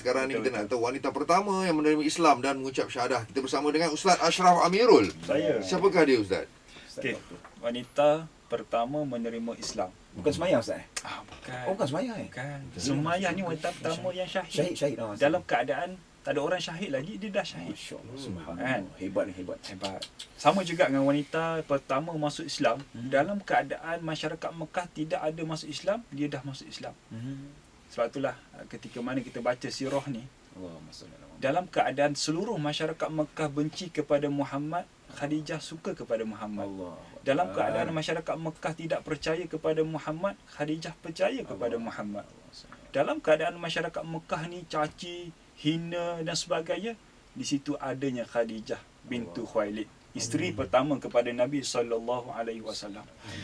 sekarang ni kita Betul. nak tahu wanita pertama yang menerima Islam dan mengucap syahadah. Kita bersama dengan Ustaz Ashraf Amirul. Saya. Siapakah dia, Ustaz? Okey. Wanita pertama menerima Islam. Bukan semayang Ustaz? Bukan. Oh, bukan semayang Bukan. Semayang ni wanita pertama yang syahid. Syahid. Dalam keadaan tak ada orang syahid lagi, dia dah syahid. Masya-Allah, subhanallah. Kan? Hebat. Hebat. Sama juga dengan wanita pertama masuk Islam, dalam keadaan masyarakat Mekah tidak ada masuk Islam, dia dah masuk Islam. Sebab itulah ketika mana kita baca sirah ni, Allahumma salli ala Muhammad. dalam keadaan seluruh masyarakat Mekah benci kepada Muhammad, Khadijah suka kepada Muhammad. Allah. Dalam keadaan masyarakat Mekah tidak percaya kepada Muhammad, Khadijah percaya kepada Allah. Muhammad. Dalam keadaan masyarakat Mekah ni caci, hina dan sebagainya, di situ adanya Khadijah bintu Khuwailid, isteri pertama kepada Nabi SAW.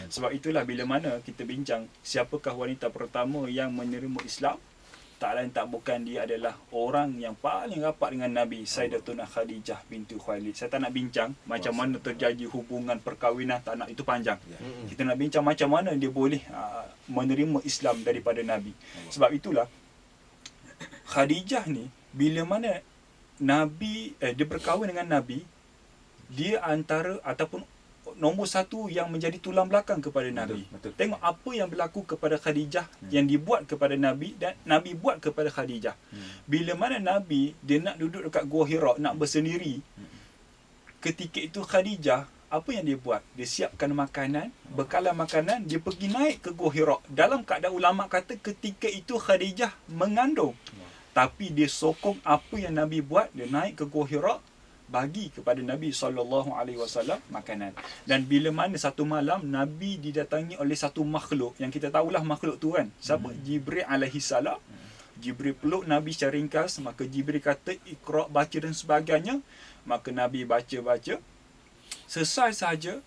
Sebab itulah bila mana kita bincang siapakah wanita pertama yang menerima Islam, tak lain tak bukan dia adalah orang yang paling rapat dengan Nabi, Sayyidatuna Khadijah bintu Khuwailid. Saya tak nak bincang macam mana terjadi hubungan perkahwinan, tak nak, itu panjang. Kita nak bincang macam mana dia boleh menerima Islam daripada Nabi. Sebab itulah Khadijah ni bila mana Nabi dia berkahwin dengan Nabi, dia antara ataupun nombor satu yang menjadi tulang belakang kepada Nabi. Betul. Tengok apa yang berlaku kepada Khadijah, yang dibuat kepada Nabi dan Nabi buat kepada Khadijah. Bila mana Nabi dia nak duduk dekat Gua Hira, nak bersendiri, ketika itu Khadijah apa yang dia buat? Dia siapkan makanan, bekalan makanan, dia pergi naik ke Gua Hira. Dalam keadaan ulama kata ketika itu Khadijah mengandung. Tapi dia sokong apa yang Nabi buat, dia naik ke Gua Hira, bagi kepada Nabi SAW makanan. Dan bila mana satu malam Nabi didatangi oleh satu makhluk, yang kita tahulah makhluk tu kan, siapa? Jibril alaihi salam. Jibril peluk Nabi secara ringkas, maka Jibril kata Iqra, baca dan sebagainya. Maka Nabi baca-baca. Selesai saja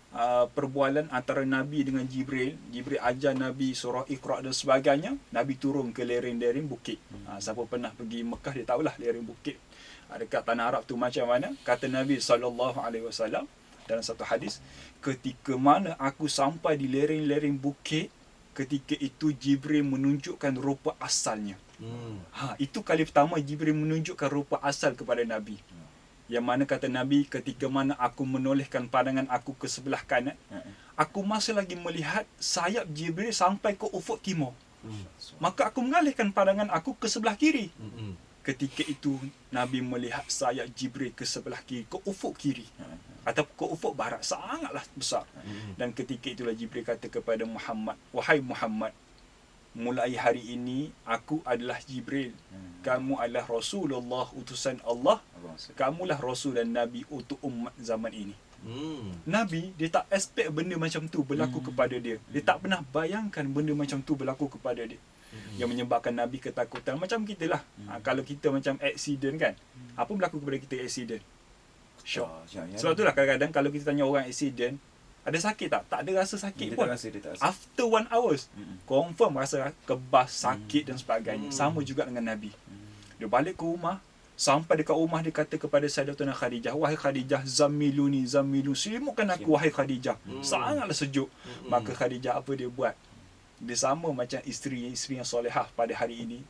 perbualan antara Nabi dengan Jibril. Jibril ajar Nabi surah Iqra dan sebagainya. Nabi turun ke lereng-lereng bukit. Siapa pernah pergi Mekah dia tahulah lereng bukit dekat tanah Arab tu macam mana. Kata Nabi SAW dalam satu hadis, ketika mana aku sampai di lereng-lereng bukit, ketika itu Jibril menunjukkan rupa asalnya. Itu kali pertama Jibril menunjukkan rupa asal kepada Nabi. Yang mana kata Nabi, ketika mana aku menolehkan pandangan aku ke sebelah kanan, aku masih lagi melihat sayap Jibril sampai ke ufuk timur. Maka aku mengalihkan pandangan aku ke sebelah kiri. Ketika itu Nabi melihat sayap Jibril ke sebelah kiri, ke ufuk kiri atau ke ufuk barat, sangatlah besar. Dan ketika itulah Jibril kata kepada Muhammad, wahai Muhammad, mulai hari ini aku adalah Jibril, kamu adalah Rasulullah, utusan Allah, kamulah Rasul dan Nabi untuk umat zaman ini. Nabi dia tak expect benda macam tu berlaku kepada dia. Dia tak pernah bayangkan benda macam tu berlaku kepada dia. Yang menyebabkan Nabi ketakutan. Macam kita lah. Kalau kita macam accident kan, apa berlaku kepada kita accident? Shock. Sebab itulah kadang-kadang kalau kita tanya orang accident, ada sakit tak? Tak ada rasa sakit pun. Dia tak rasa. After 1 hours, confirm rasa kebas, sakit dan sebagainya. Sama juga dengan Nabi. Dia balik ke rumah, sampai dekat rumah dia kata kepada Sayyidatuna Khadijah, wahai Khadijah, zammiluni, selimutkan aku wahai Khadijah. Sangatlah sejuk. Maka Khadijah apa dia buat? Dia sama macam isteri yang solehah pada hari ini.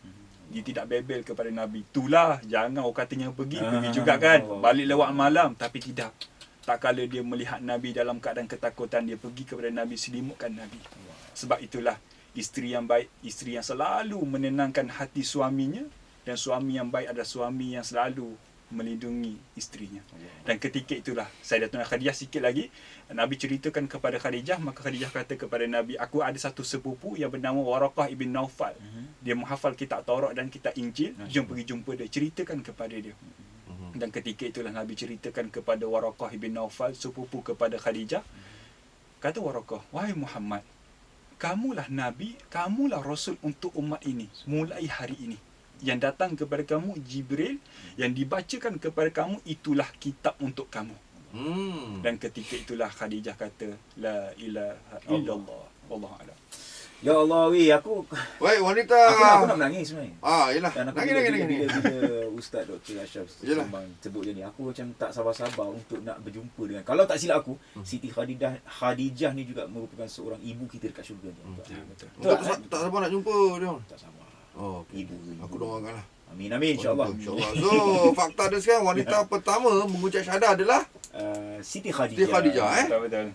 Dia tidak bebel kepada Nabi. Itulah, jangan orang katanya pergi juga kan. Balik lewat malam, tapi tidak. Tak kala dia melihat Nabi dalam keadaan ketakutan, dia pergi kepada Nabi, selimutkan Nabi. Sebab itulah isteri yang baik, isteri yang selalu menenangkan hati suaminya, dan suami yang baik adalah suami yang selalu melindungi isterinya. Dan ketika itulah Sayyidatuna Khadijah, sikit lagi Nabi ceritakan kepada Khadijah, maka Khadijah kata kepada Nabi, aku ada satu sepupu yang bernama Waraqah ibn Naufal. Dia menghafal kitab Taurat dan kitab Injil. Jom pergi jumpa dia, ceritakan kepada dia. Dan ketika itulah Nabi ceritakan kepada Waraqah ibn Naufal, sepupu kepada Khadijah. Kata Waraqah, wahai Muhammad, kamulah Nabi, kamulah Rasul untuk umat ini mulai hari ini. Yang datang kepada kamu Jibril, yang dibacakan kepada kamu itulah kitab untuk kamu. Dan ketika itulah Khadijah kata, la ilaha illallah, wallahu a'lam. Ya Allah, aku wanita. Aku nak menangis sebenarnya. Yelah. Dan aku Nangis. bila Ustaz Dr. Ashraf sembang sebut dia ni, aku macam tak sabar-sabar untuk nak berjumpa dengan, kalau tak silap aku, Siti Khadijah ni juga merupakan seorang ibu kita dekat syurga ni. Betul. Tak sabar nak jumpa dia. Tak sabar. Okay. Ibu. Aku doakanlah. Amin amin insya-Allah. InsyaAllah. So, fakta dia sekarang wanita pertama mengucap syahadah adalah Siti Khadijah. Siti Khadijah, Betul-betul.